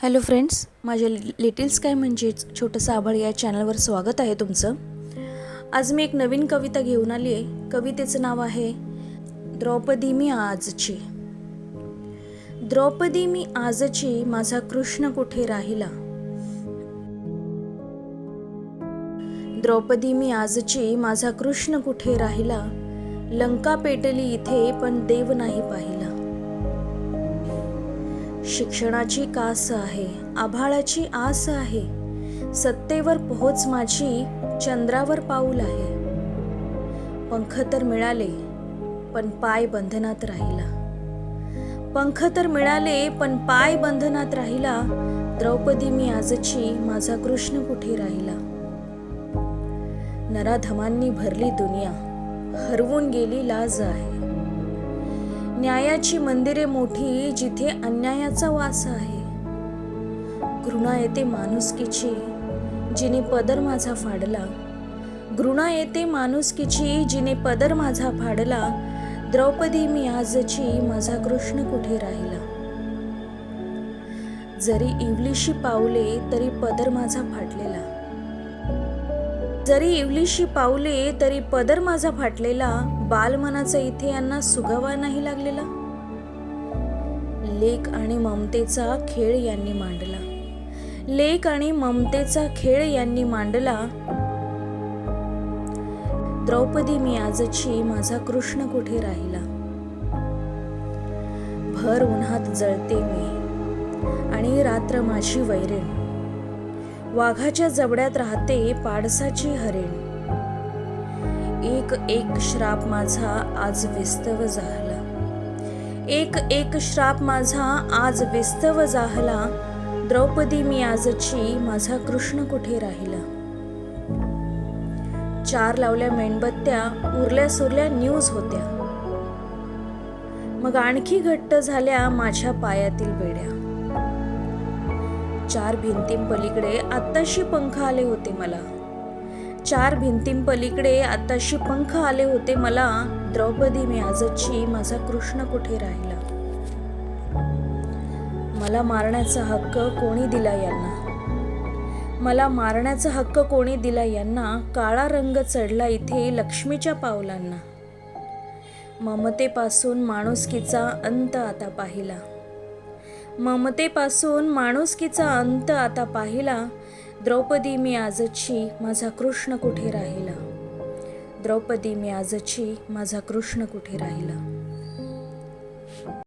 Hello friends, माझ्या little sky म्हणजेच छोटंसं आभाळ या चॅनलवर स्वागत आहे तुमचं. आज मी एक नवीन कविता घेऊन आली आहे. कवितेचं नाव आहे द्रौपदी मी आजची. द्रौपदी मी आजची, माझा कृष्ण कुठे राहिला. द्रौपदी मी आजची, माझा कृष्ण कुठे राहिला. लंका पेटली इथे, पण देव नाही पाहिला. शिक्षणाची कास आहे, आभाळाची आस आहे. सत्तेवर पोहोच माझी, चंद्रावर पाऊल आहे. पंख तर मिळाले, पण पाय बंधनात राहिला. पंख तर मिळाले, पण पाय बंधनात राहिला. द्रौपदी मी आजची, माझा कृष्ण कुठे राहिला. नराधमांनी भरली दुनिया, हरवून गेली लाज आहे. न्यायाची मंदिरे मोठी, जिथे अन्यायाचा वास आहे. घृणा येते माणुसकीची, जिने पदर माझा फाडला. घृणा येते माणुसकीची, जिने पदर माझा फाडला. द्रौपदी मी आजची, माझा कृष्ण कुठे राहिला. जरी इवलीशी पावले, तरी पदर माझा फाटलेला. जरी इवलीशी पावले, तरी पदर माझा फाटलेला. बालमनाचा इथे यांना सुगावा नाही लागलेला. लेक आणि ममतेचा खेळ यांनी मांडला. लेक आणि ममतेचा खेळ यांनी मांडला. द्रौपदी मी आजची, माझा कृष्ण कुठे राहिला. भर उन्हात जळते मी, आणि रात्र माझी वैरेण. वाघाच्या जबड्यात राहते पाडसाची हरेण. एक एक श्राप माझा आज विस्तव जाहला. एक एक श्राप माझा आज विस्तव जाहला. द्रौपदी मी आजची, माझा कृष्ण कुठे राहिला. 4 लावल्या मेणबत्त्या, उरल्या सुरल्या न्यूज होत्या. मग आणखी घट्ट झाल्या माझ्या पायातील बेड्या. 4 भिंतींपलीकडे आत्ताशी पंख आले होते मला. 4 भिंतींपलीकडे आत्ताशी पंख आले होते मला. द्रौपदी मी आजची, माझा कृष्ण कुठे राहिला. मला मारण्याचा हक्क कोणी दिला यांना. मला मारण्याचा हक्क कोणी दिला यांना. काळा रंग चढला इथे लक्ष्मीच्या पावलांना. ममतेपासून माणुसकीचा अंत आता पाहिला. ममतेपासून माणुसकीचा अंत आता पाहिला. द्रौपदी मी आजची, माझा कृष्ण कुठे राहिला. द्रौपदी मी आजची, माझा कृष्ण कुठे राहिला.